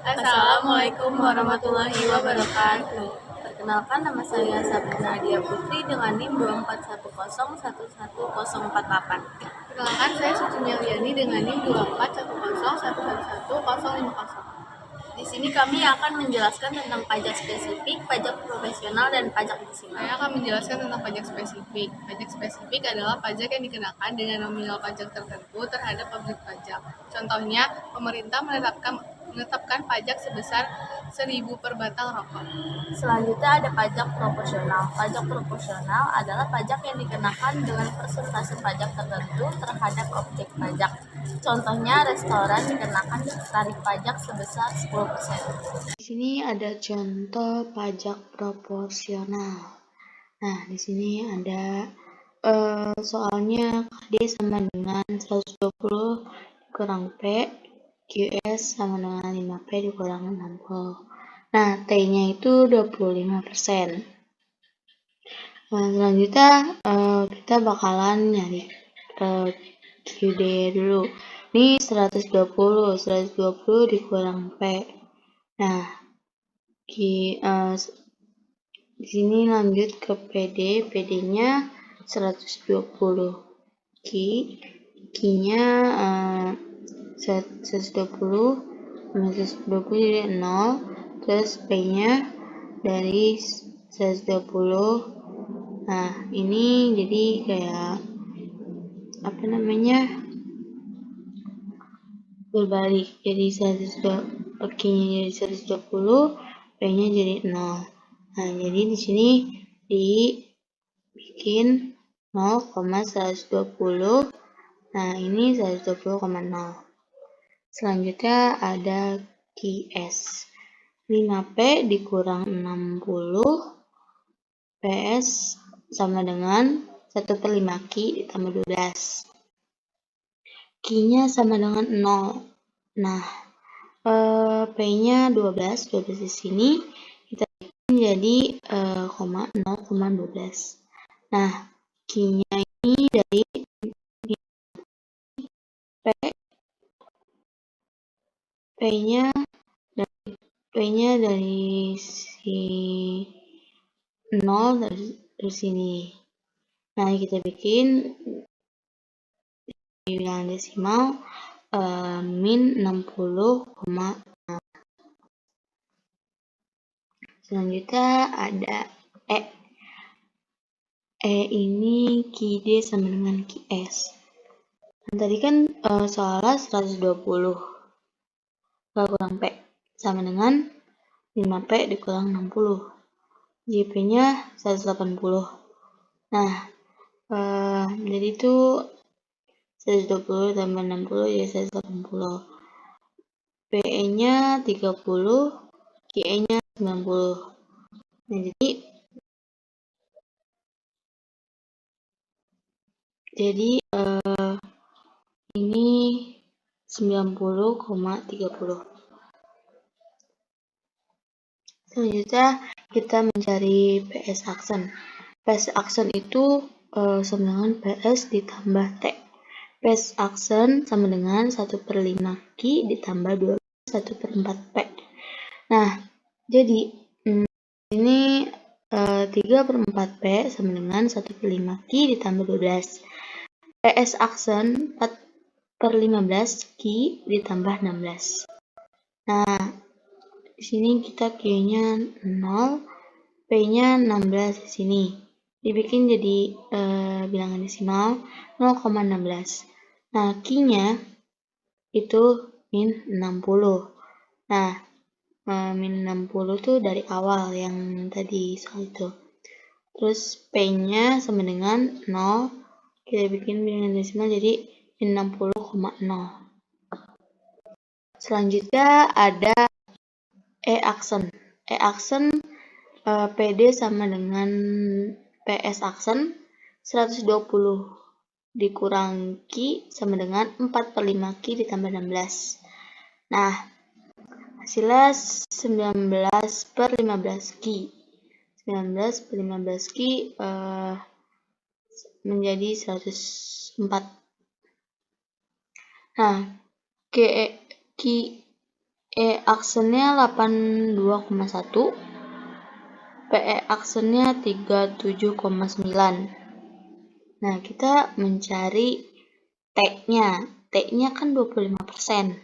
Assalamualaikum warahmatullahi wabarakatuh. Perkenalkan, nama saya Sabrina Adia Putri dengan NIM 2410111048. Perkenalkan, saya Suci Meliani dengan NIM 2410111050. Di sini kami akan menjelaskan tentang pajak spesifik, pajak profesional, dan pajak desimal. Saya akan menjelaskan tentang pajak spesifik. Pajak spesifik adalah pajak yang dikenakan dengan nominal pajak tertentu terhadap objek pajak. Contohnya, pemerintah menetapkan pajak sebesar 1.000 per batang rokok. Selanjutnya ada pajak proporsional. Pajak proporsional adalah pajak yang dikenakan dengan persentase pajak tertentu terhadap objek pajak. Contohnya, restoran dikenakan tarif pajak sebesar 10%. Di sini ada contoh pajak proporsional. Nah, di sini ada soalnya KD sama dengan 120 dikurang P, QS sama dengan 5P dikurang 60. Nah, T-nya itu 25%. Nah, selanjutnya kita bakalan nyari QD dulu. Ini 120 dikurang P. Nah, di sini lanjut ke PD. PD-nya 120. Q-nya 120 jadi 0. Terus P-nya dari 120. Nah, ini jadi kayak berbalik. Jadi Q-nya jadi 120, P-nya jadi 0. Nah, jadi di sini dibikin 0,120. Nah, ini 120,0. Selanjutnya ada QS. 5P dikurang 60 PS sama dengan 1/5 Q ditambah 12. Q-nya sama dengan 0. Nah, P-nya 12 di sini kita bikin jadi 0,12. Nah, Q-nya ini dari P-nya dari si 0 dari sini. Nah, kita bikin di bilangan desimal min 60,0. Selanjutnya ada E. E ini QD sama dengan QS. Nah, tadi kan soalnya 120 kurang P sama dengan 5P dikurang 60. JP-nya 180. Nah, jadi itu 120 tambah 60 jadi 180. PE-nya 30, QE-nya 90. Nah, jadi ini 90,30. Selanjutnya kita mencari PS aksen. PS aksen itu sama dengan PS ditambah T. PS aksen sama dengan 1/5 Q ditambah 1/4 P. Nah, jadi ini 3/4 P sama dengan 1/5 Q ditambah 12. PS aksen 4/15 Q ditambah 16. Nah, di sini kita Q-nya 0, P-nya 16 di sini. Dibikin jadi bilangan desimal 0,16. Nah, Q-nya itu min 60. Nah, min 60 tuh dari awal yang tadi soal itu. Terus P-nya sama dengan 0. Kita bikin bilangan desimal jadi min 60,0. Selanjutnya ada E aksen. E aksen PD sama dengan PS aksen 120 dikurang Q sama dengan 4/5 Q ditambah 16. Nah, hasilnya 19/15 Q. 19/15 Q menjadi 104. Nah, QE E aksennya 82,1, PE aksennya 37,9. Nah, kita mencari T-nya. T-nya kan 25%.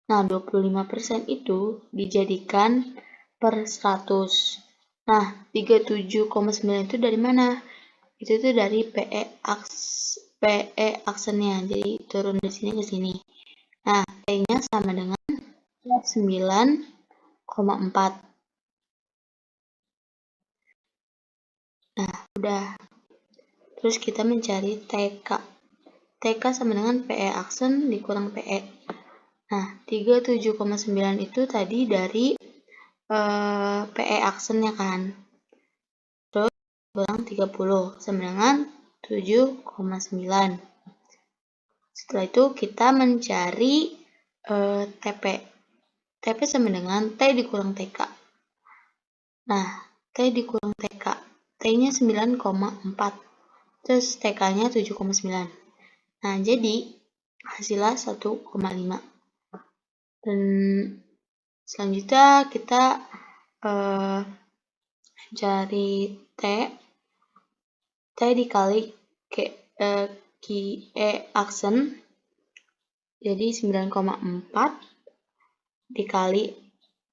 Nah, 25% itu dijadikan per 100. Nah, 37,9 itu dari mana? Itu tuh dari PE aksennya. Jadi turun dari sini ke sini. Nah, T-nya sama dengan 9,4. Nah, udah. Terus kita mencari TK. TK sama dengan PE aksen dikurang PE. Nah, 37,9 itu tadi dari PE aksennya kan. Terus kurang 30 sama dengan 7,9. Setelah itu kita mencari TP. TP sama dengan T dikurang TK. Nah, T dikurang TK. T-nya 9,4. Terus TK-nya 7,9. Nah, jadi hasilnya 1,5. Dan selanjutnya kita cari T. T dikali QE aksen. Jadi 9,4 dikali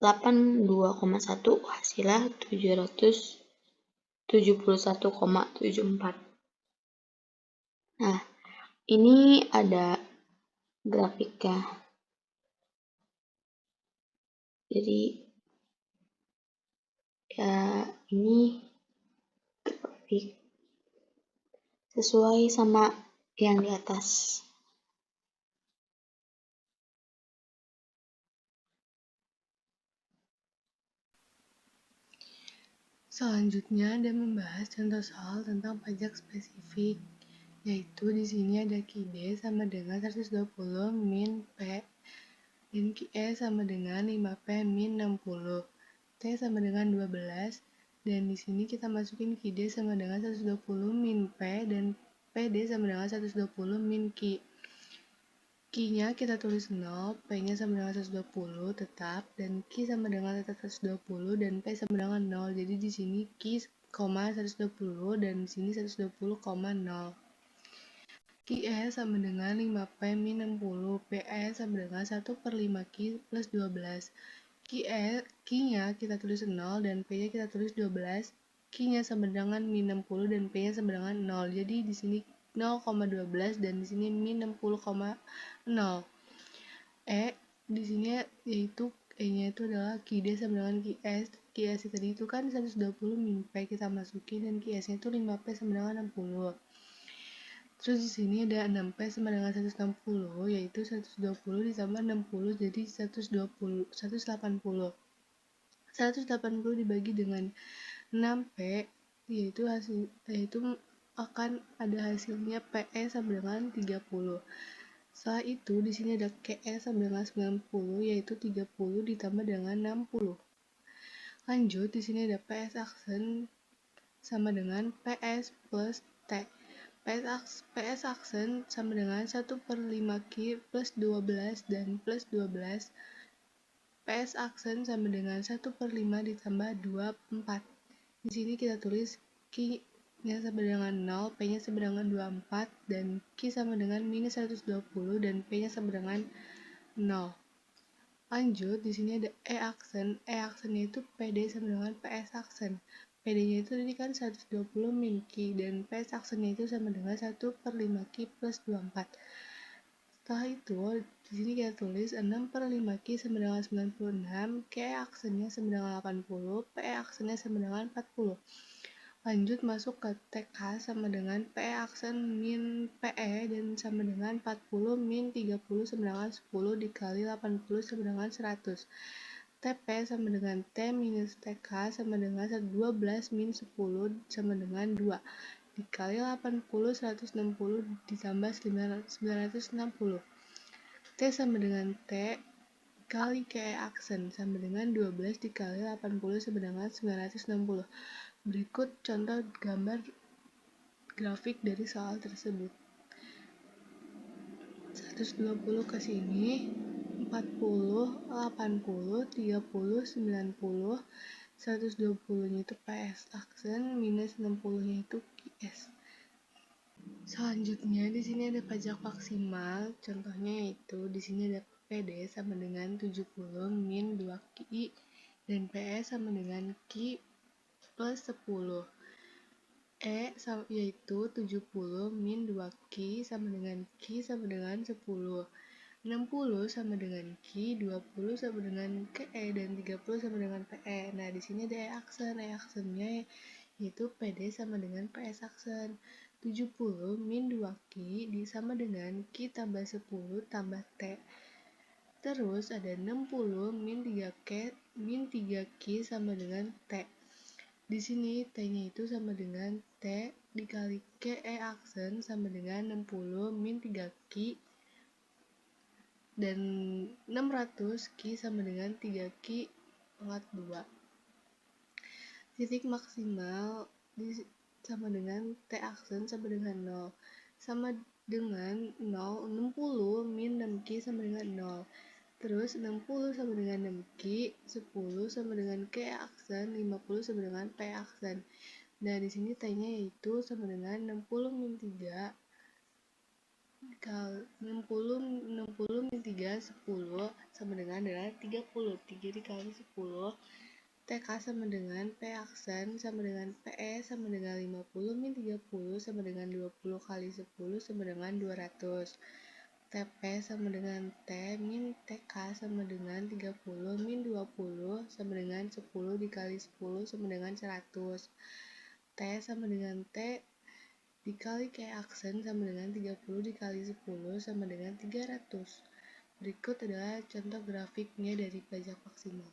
82,1 hasilnya 771,74. Nah, ini ada grafiknya. Jadi ya ini grafik sesuai sama yang di atas. Selanjutnya ada membahas contoh soal tentang pajak spesifik, yaitu di sini ada QD sama dengan 120 min P dan QE sama dengan 5P min 60. T sama dengan 12 dan di sini kita masukin QD sama dengan 120 min P dan PD sama dengan 120 min Q. Q-nya kita tulis 0, P-nya sama dengan 120 tetap, dan Q sama dengan tetap 120 dan P sama dengan 0. Jadi di sini Q, 120 dan di sini 120,0. QE sama dengan 5P min 60, PE sama dengan 1 per 5 Q plus 12. Q-nya kita tulis 0 dan P-nya kita tulis 12. Q-nya sama dengan min 60 dan P-nya sama dengan 0. Jadi di sini 0,12 dan di sini min 60,0. Di sini yaitu E-nya itu adalah QD sama dengan QS. QS tadi itu kan 120 min P kita masukin dan QS-nya itu 5P sama dengan 60. Terus di sini ada 6P sama dengan 160, yaitu 120 ditambah 60 jadi 180. 180 dibagi dengan 6P yaitu akan ada hasilnya PE sama dengan 30. Setelah itu di sini ada KE sama dengan 90 yaitu 30 ditambah dengan 60. Lanjut di sini ada PS aksen sama dengan PS plus T. PS aksen sama dengan 1 per 5 Q plus 12 dan plus 12. PS aksen sama dengan 1 per 5 ditambah 2, 4. Di sini kita tulis Q-nya sama dengan 0, P-nya sama dengan 24, dan Q sama dengan minus 120, dan P-nya sama dengan 0. Lanjut, di sini ada E aksen. E aksennya itu PD sama dengan PS aksen. PD-nya itu tadi kan 120 min Q, dan PS aksennya itu sama dengan 1 per 5 Q plus 24. Setelah itu, di sini kita tulis 6 per 5 Q sama dengan 96, Q aksennya sama dengan 80, PE aksennya sama dengan 40. Lanjut masuk ke TK sama dengan PE aksen min PE dan sama dengan 40 min 30 sama dengan 10 dikali 80 sama dengan 100. TP sama dengan T minus TK sama dengan 12 min 10 sama dengan 2 dikali 80 160 ditambah 960. T sama dengan T kali KE aksen sama dengan 12 dikali 80 sama dengan 960. Berikut contoh gambar grafik dari soal tersebut. 120 ke sini, 40, 80, 30, 90, 120-nya itu PS aksen, minus 60-nya itu QS. Selanjutnya di sini ada pajak maksimal, contohnya yaitu di sini ada PD sama dengan 70 min 2Ki dan PS sama dengan Ki plus 10. Yaitu 70 min 2Ki sama dengan Ki sama dengan 10. 60 sama dengan Ki, 20 sama dengan KE, dan 30 sama dengan PE. Nah, di sini ada E-aksen. E-aksennya yaitu PD sama dengan PS aksen. 70 min 2Ki sama dengan Ki tambah 10 tambah T. Terus ada 60 min 3Ki sama dengan T. Di sini T-nya itu sama dengan T dikali KE aksen sama dengan 60 min 3Ki dan 600 Ki sama dengan 3Ki pangkat 2. Titik maksimal sama dengan T aksen sama dengan 0. Sama dengan 0, 60 min 6Ki sama dengan 0. Terus 60 sama dengan 6Ki, 10 sama dengan K aksen, 50 sama dengan P aksen. Nah, di sini T-nya yaitu sama dengan 60 min 3 60 min 3 10 sama dengan adalah 30 dikali 10. TK sama dengan P aksen sama dengan PE sama dengan 50 min 30 sama dengan 20 kali 10 sama dengan 200. TP sama dengan T min TK sama dengan 30 min 20 sama dengan 10 dikali 10 sama dengan 100. T sama dengan T dikali K aksen sama dengan 30 dikali 10 sama dengan 300. Berikut adalah contoh grafiknya dari pajak maksimal.